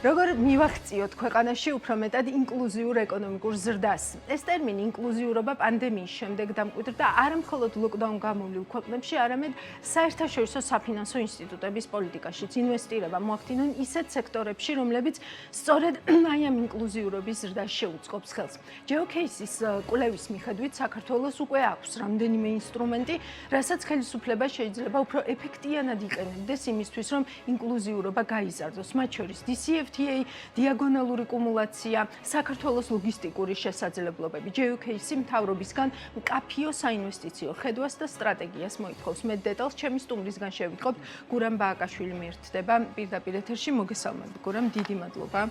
როგორ მივახციოთ ქვეყანაში უფრო მეტად ინკლუზიურ ეკონომიკურ ზრდას. ეს ტერმინი ინკლუზიურობა პანდემიის შემდეგ დამკვიდრდა არა მხოლოდ ლოკდაუნ გამოვლილ ქვეყნებში, არამედ საერთაშორისო საფინანსო ინსტიტუტების პოლიტიკაშიც. ინვესტირება მოახდინონ ისეთ სექტორებში, რომლებიც სწორედ აი ამ ინკლუზიურობის ზრდას შეუწყობს ხელს. GeoCases კვლევის მიხედვით საქართველოს უკვე აქვს რამდენიმე ინსტრუმენტი, რასაც ხელისუფლება შეიძლება უფრო ეფექტიანად იყენებდეს იმისთვის, რომ ინკლუზიურობა გაიზარდოს. მათ შორის DCFTA, დიაგონალური კუმულაცია, საქართველოს ლოგისტიკური შესაძლებლობები. GeoCase მთავრობისგან მკაფიო საინვესტიციო ხედვას და სტრატეგიას მოითხოვს. მეტ დეტალს ჩემი სტუმრისგან შევიტყობთ. გურამ ბააკაშვილი მიერთდება პირდაპირ ეთერში. მოგესალმებით გურამ, დიდი მადლობა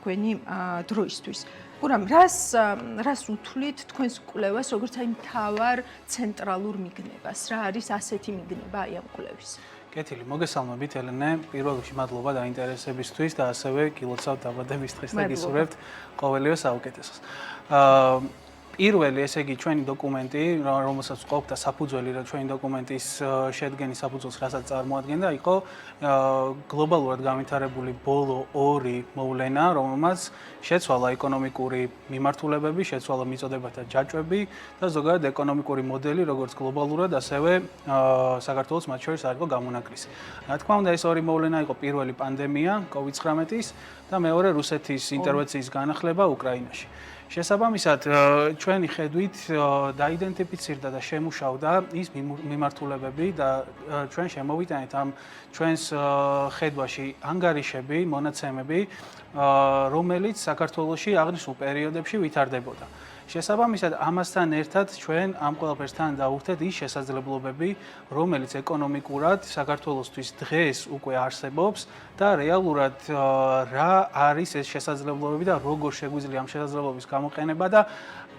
თქვენი დროისთვის. გურამ, რას უთვლით თქვენს კვლევას, როგორც აი მთავარ ცენტრალურ მიგნებას? რა არის ასეთი მიგნება აი ამ კვლევის? კეთილი, მოგესალმებით ელენე. პირველ რიგში მადლობა დაინტერესებისთვის და ასევე გილოცავთ დაბადების დღეს და გისურვებთ ყოველივე საუკეთესოს. პირველი, ესე იგი, ჩვენი დოკუმენტი, რომელსაც ყოფ და საფუძველი რა ჩვენი დოკუმენტის შედგენის საფუძველს რასაც წარმოადგენდა, იყო გლობალურად განვითარებული ბოლო 2 მოვლენა, რომელმაც შეცვალა ეკონომიკური მიმართულებები, შეცვალა მიწოდებათა ჯაჭვები და ზოგადად ეკონომიკური მოდელი, როგორც გლობალურად, ასევე საქართველოს მათ შორის არ იყო გამონაკლისი. რა თქმა უნდა, ეს ორი მოვლენა იყო პირველი პანდემია COVID-19-ის და მეორე რუსეთის ინტერვენციის განახლება უკრაინაში. შესაბამისად, ჩვენი ხედვით დაიდენტიფიცირდა და შემუშავდა ის მიმართულებები და ჩვენ შემოვიტანეთ ამ ჩვენს ხედვაში ანგარიშები, მონაცემები, რომელიც საქართველოში აღნიშნულ პერიოდებში ვითარდებოდა. შესაბამისად, ამასთან ერთად ჩვენ ამ ყველაფერსთან დავუხდეთ ის შესაძლებლობები, რომელიც ეკონომიკურად საქართველოსთვის დღეს უკვე არსებობს და რეალურად რა არის ეს შესაძლებლობები და როგორ შეგვიძლია ამ შესაძლებლობების გამოყენება და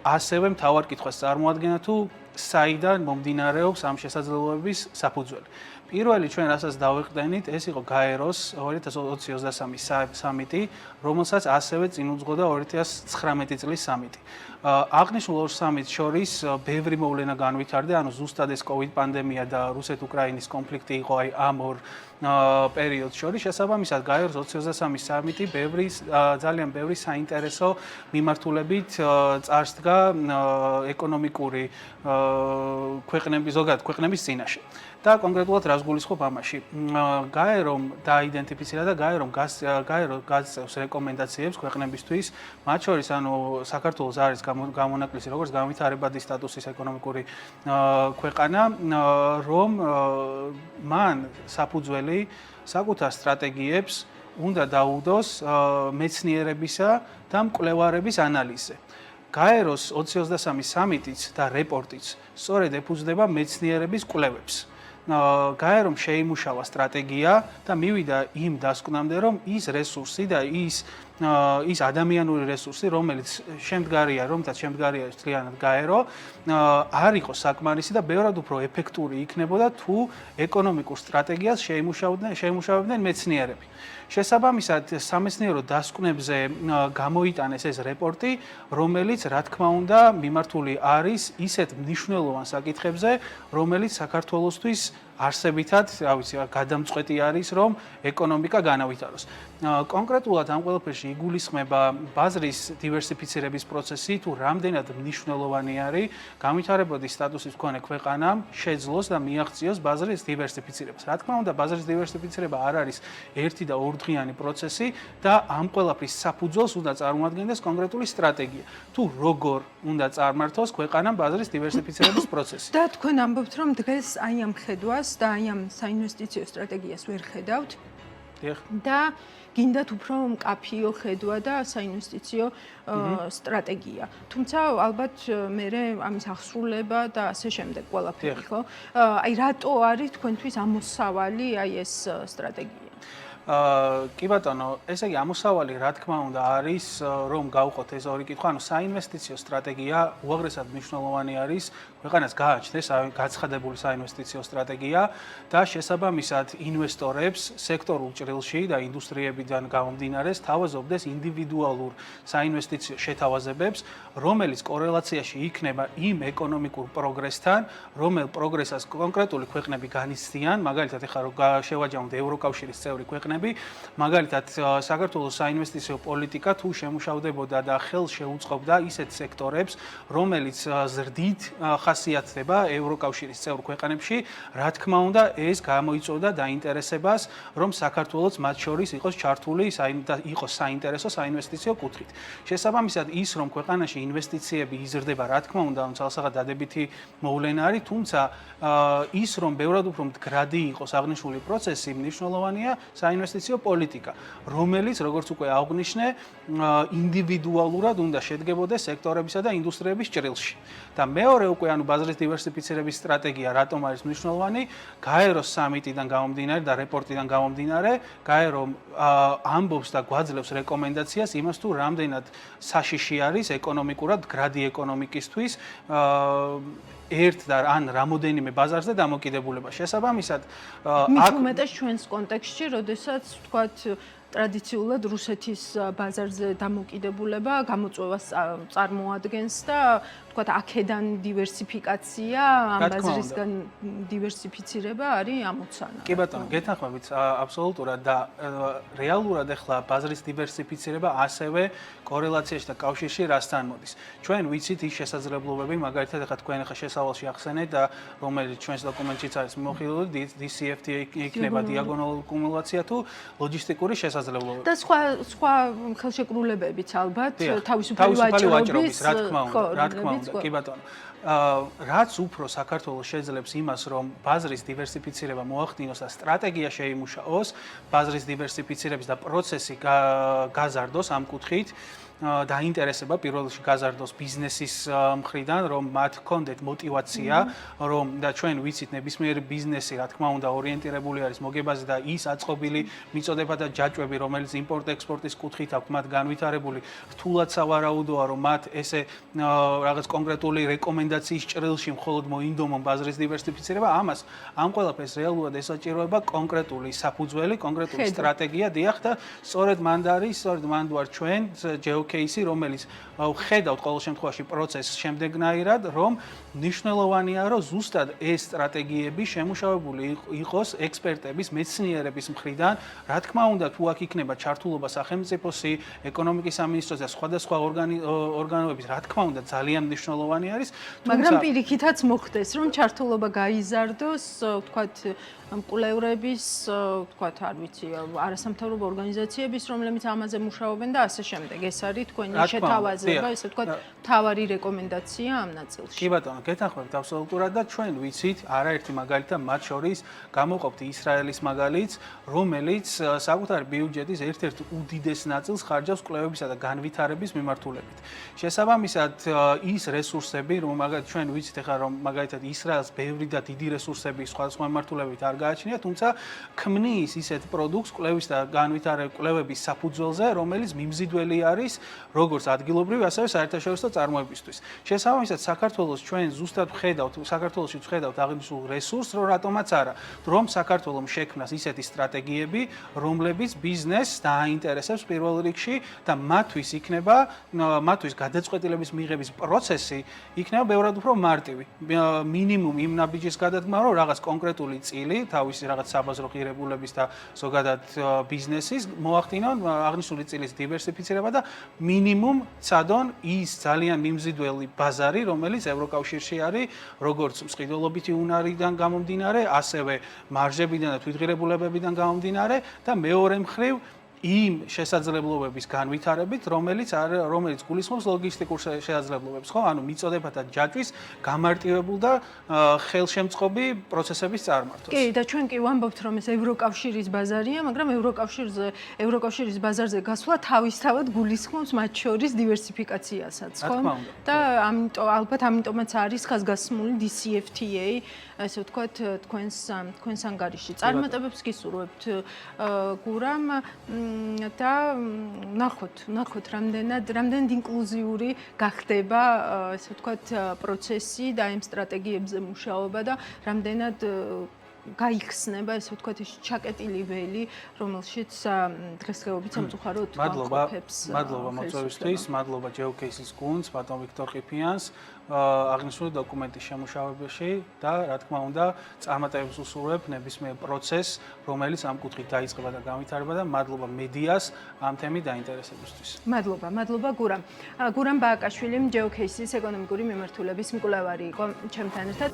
ასევე მთავარ კითხვას წარმოადგენა თუ საიდან მომდინარეობს ამ შესაძლებლობების საფუძველი. პირველი ჩვენ რასაც დავეყდენით, ეს იყო გაეროს 2023 სამიტი, რომელსაც ასევე წინ უძღოდა 2019 წლის სამიტი. აღნიშნულ ორ სამიტს შორის ბევრი მოვლენა განვითარდა, ანუ ზუსტად ეს COVID პანდემია და რუსეთ-უკრაინის კონფლიქტი იყო აი ამ ორ პერიოდს შორის. შესაბამისად, გაეროს 2023 სამიტი ძალიან ბევრი საინტერესო მიმართულებით წარსდგა ეკონომიკური ქვეყნების, ზოგადად ქვეყნების წინაშე. და კონკრეტულად რას გულისხმობ ამაში? გაერომ დაიდენტიფიცირა და გაერო გაწევს რეკომენდაციებს ქვეყნებისთვის, მათ შორის ანუ საქართველოს არის გამონაკლისი როგორც განვითარებადი სტატუსის ეკონომიკური ქვეყანა, რომ მან საფუძველი საკუთარ სტრატეგიებს უნდა დაუდოს მეცნიერებისა და მკვლევარების ანალიზზე. გაეროს 2023 სამიტიც და რეპორტიც სწორედ ეფუძნება მეცნიერების კვლევებს. გაერომ შეიმუშავა სტრატეგია და მივიდა იმ დასკვნამდე, რომ ის რესურსი და ის ადამიანური რესურსი, რომლითაც შემდგარია მთლიანად გაერო, არ იყოს საკმარისი და ბევრად უფრო ეფექტური იქნებოდა თუ ეკონომიკურ სტრატეგიას შეიმუშავებდნენ მეცნიერები. შესაბამისად, სამეცნიერო დასკვნებზე გამოიტანეს ეს რეპორტი, რომელიც, რა თქმა უნდა, მიმართული არის ისეთ მნიშვნელოვან საკითხებზე, რომელიც საქართველოსთვის არსებითად, რა ვიცი, გადამწყვეტი არის, რომ ეკონომიკა განავითაროს. კონკრეტულად ამ ყველაფერში იგულისხმება ბაზრის დივერსიფიცირების პროცესი, თუ რამდენად მნიშვნელოვანი არის განვითარებადი სტატუსის მქონე ქვეყანამ შეძლოს და მიაღწიოს ბაზრის დივერსიფიცირებას. რა თქმა უნდა, ბაზრის დივერსიფიცირება არ არის ერთი და ორდღიანი პროცესი და ამ ყველაფრის საფუძველს უნდა წარმოადგენდეს კონკრეტული სტრატეგია. თუ როგორ უნდა წარმართოს ქვეყანამ ბაზრის დივერსიფიცირების პროცესი. და თქვენ ამბობთ, რომ დღეს აი ამ ხედვას და აი ამ საინვესტიციო სტრატეგიას ვერ ხედავთ. და გინდათ უფრო მკაფიო ხედვა და საინვესტიციო სტრატეგია. თუმცა ალბათ მე ამის აღსრულება და ასე შემდეგ ყველაფერი, ხო? აი რატო არის თქვენთვის ამოსავალი აი ეს სტრატეგია? კი ბატონო, ესე იგი ამოსავალი რა თქმა უნდა არის, რომ გავუყოთ ეს ორი კითხვა, ანუ საინვესტიციო სტრატეგია უაღრესად მნიშვნელოვანი არის ქვეყანას გააჩნდეს გაცხადებული საინვესტიციო სტრატეგია და შესაბამისად ინვესტორებს სექტორულ ჭრილში და ინდუსტრიებიდან გამომდინარე სთავაზობდეს ინდივიდუალურ საინვესტიციო შეთავაზებებს, რომელიც კორელაციაში იქნება იმ ეკონომიკურ პროგრესთან, რომელ პროგრესას კონკრეტული ქვეყნები განიცდიან, მაგალითად ეხლა რომ შევაჯამოთ ევროკავშირის წევრი ქვეყნები, მაგალითად საქართველოს საინვესტიციო პოლიტიკა თუ შემუშავდებოდა და ხელს შეუწყობდა ისეთ სექტორებს, რომელიც ზრდით ხასიათდება ევროკავშირის წევრ ქვეყნებში, რა თქმა უნდა, ეს გამოიწვევდა დაინტერესებას, რომ საქართველოს მათ შორის იყოს ჩართული და იყოს საინტერესო საინვესტიციო კუთხით. შესაბამისად, ის რომ ქვეყანაში ინვესტიციები იზრდება, რა თქმა უნდა, ძალსაღად დადებითი მოვლენა არის, თუმცა ის რომ ბევრად უფრო მდგრადი იყოს აღნიშნული პროცესი, მნიშვნელოვანია საინვესტიციო პოლიტიკა, რომელიც, როგორც უკვე აღვნიშნე, ინდივიდუალურად უნდა შედგებოდეს სექტორებისა და ინდუსტრიების ჭრილში. და მეორე უკვე ბაზრის დივერსიფიცირების სტრატეგია რატომ არის მნიშვნელოვანი? გაეროს სამიტიდან გამომდინარე და რეპორტიდან გამომდინარე, გაერო ამბობს და გვაძლევს რეკომენდაციას იმას თუ რამდენად საშიში არის ეკონომიკურად მდგრადი ეკონომიკისთვის ერთ და ან რამოდენიმე ბაზარზე დამოკიდებულება. შესაბამისად, მით უმეტეს ჩვენს კონტექსტში, როდესაც ვთქვათ ტრადიციულად რუსეთის ბაზარზე დამოკიდებულება გამოწვევას წარმოადგენს და ვთქვათ აქედან დივერსიფიკაცია, ამ ბაზრისგან დივერსიფიცირება არის ამოცანა. კი ბატონო, გეთანხმებით აბსოლუტურად და რეალურად ახლა ბაზრის დივერსიფიცირება ასევე კორელაციაში და კავშირში რასთან მოდის. ჩვენ ვიცით ის შესაძლებლობები, მაგალითად ახლა თქვენ ახლა შესავალში ახსენეთ და რომელიც ჩვენს დოკუმენტშიც არის მოხილული, DCFTA იქნება დიაგონალური კუმულაცია თუ ლოჯისტიკური შესაძლებლობები. და სხვა ხელშეკრულებებიც ალბათ თავისუფალი ვაჭრობის, რა თქმა უნდა, კი ბატონო. რაც უფრო საქართველოს შეძლებს იმას, რომ ბაზრის დივერსიფიცირება მოახდინოს და სტრატეგია შეიმუშაოს, ბაზრის დივერსიფიცირების და პროცესი გაზარდოს ამ კუთხით, დაინტერესება პირველ რიგში გაზარდოს ბიზნესის მხრიდან, რომ მათ ჰქონდეთ мотиваცია, რომ და ჩვენ ვიცით ნებისმიერი ბიზნესი, რა თქმა უნდა, ორიენტირებული არის მოგებაზე და ის აწყობილი მიწოდება და ჯაჭვები, რომელიც იმპორტ-ექსპორტის კუთხით აქვს, მათ განვითარებული, რთულად სავარაუდოა, რომ მათ ესე რაღაც კონკრეტული რეკომენდაციის ჭრილში მხოლოდ მოინდომონ ბაზრის დივერსიფიცირება, ამას ამ ყველაფერს რეალურად ესაჭიროება კონკრეტული საფუძველი, კონკრეტული სტრატეგია, დიახ და სწორედ მანდ ვარ ჩვენ кейსი, რომელიც ხედავთ ყოველ შემთხვევაში პროცესს შემდეგნაირად, რომ მნიშვნელოვანია, რომ ზუსტად ეს სტრატეგიები შემუშავებული იყოს ექსპერტების, მეცნიერების მხრიდან. რა თქმა უნდა, თუ აქ იქნება ჩართულობა სახელმწიფოსი, ეკონომიკის სამინისტროს და სხვადასხვა ორგანოების, რა თქმა უნდა, ძალიან მნიშვნელოვანი არის. მაგრამ პირიქითაც მოხდეს, რომ ჩართულობა გაიზარდოს, ვთქვათ, მკვლევრების, ვთქვათ, არ ვიცი, არასამთავრობო ორგანიზაციების, რომლებიც ამაზე მუშაობენ და ასე შემდეგ. ეს არის თქვენი შეთავაზება, ესე ვთქვათ, მთავარი რეკომენდაცია ამ ნაწილში. კი ბატონო, გეთანხმებით აბსოლუტურად და ჩვენ ვიცით არაერთი მაგალითი და მათ შორის გამოყოფთ ისრაელის მაგალითს, რომელიც საკუთარი ბიუჯეტის ერთ-ერთ უდიდეს ნაწილს ხარჯავს კვლევებისა და განვითარების მიმართულებით. შესაბამისად, ის რესურსები, რომ მაგალითად ჩვენ ვიცით ახლა რომ მაგალითად ისრაელს ბევრი და დიდი რესურსები სხვადასხვა მიმართულებით არ გააჩნია, თუმცა ქმნის ისეთ პროდუქტს კვლევის და კვლევების საფუძველზე, რომელიც მიმზიდველი არის როგორც ადგილობრივი, ასევე საერთაშორისო წარმოებისთვის. შესაბამისად, საქართველოს ჩვენ ზუსტად საქართველოში ვხედავთ აღნიშნულ რესურსს, რომ რატომაც არა, რომ საქართველოს შექმნას ისეთი სტრატეგიები, რომლებიც ბიზნესს დააინტერესებს პირველ რიგში და მათთვის გადაწყვეტილების მიღების პროცესი იქნება ბევრად უფრო მარტივი. მინიმუმ იმ ნაბიჯის გადადგმა, რომ რაღაც კონკრეტული წილი, თავისი რაღაც საბაზრო ღირებულების და ზოგადად ბიზნესის მოახდინონ აღნიშნული წილის დივერსიფიცირება და მინიმუმ ცადონ ის ძალიან მიმზიდველი ბაზარი, რომელიც ევროკავშირში არის, როგორც მსყიდველობითი უნარიდან გამომდინარე, ასევე მარჟებიდან და თვითღირებულებებიდან გამომდინარე და მეორე მხრივ იმ შესაძლებლობების განვითარებით, რომელიც გულისხმობს ლოგისტიკურ შესაძლებლობებს, ხო? ანუ მიწოდებათა ჯაჭვის გამარტივებულ და ხელშემწყობი პროცესების წარმართვას. კი, და ჩვენ კი ვამბობთ, რომ ეს ევროკავშირის ბაზარია, მაგრამ ევროკავშირის ბაზარზე გასვლა თავისთავად გულისხმობს მათ შორის დივერსიფიკაციასაც, ხო? და ალბათ ამიტომაც არის ხაზგასმული DCFTA, ესე ვთქვათ, თქვენს ანგარიში. წარმატებებს გისურვებთ, გურამ. და ნახოთ რამდენად ინკლუზიური გახდება ესე ვთქვათ პროცესი და იმ სტრატეგიებზე მუშაობა და რამდენად გაიხსნება ესე ვთქვათ ის ჩაკეტილი ველი, რომელშიც დღესდღეობით სამწუხაროდ ვამყოფებს. მადლობა მოწვევისთვის, მადლობა GeoCases გუნდს, ბატონ ვიქტორ ყიფიანს, აღნიშნული დოკუმენტის შემუშავებაში და რა თქმა უნდა, წარმატებებს უსურვებ ნებისმიერ პროცესს, რომელიც ამ კუთხით დაიწყება და განვითარება და მადლობა მედიას ამ თემით დაინტერესებისთვის. მადლობა გურამ. გურამ ბააკაშვილი GeoCases ეკონომიკური მიმართულების მკვლევარი იყო ჩემთან ერთად.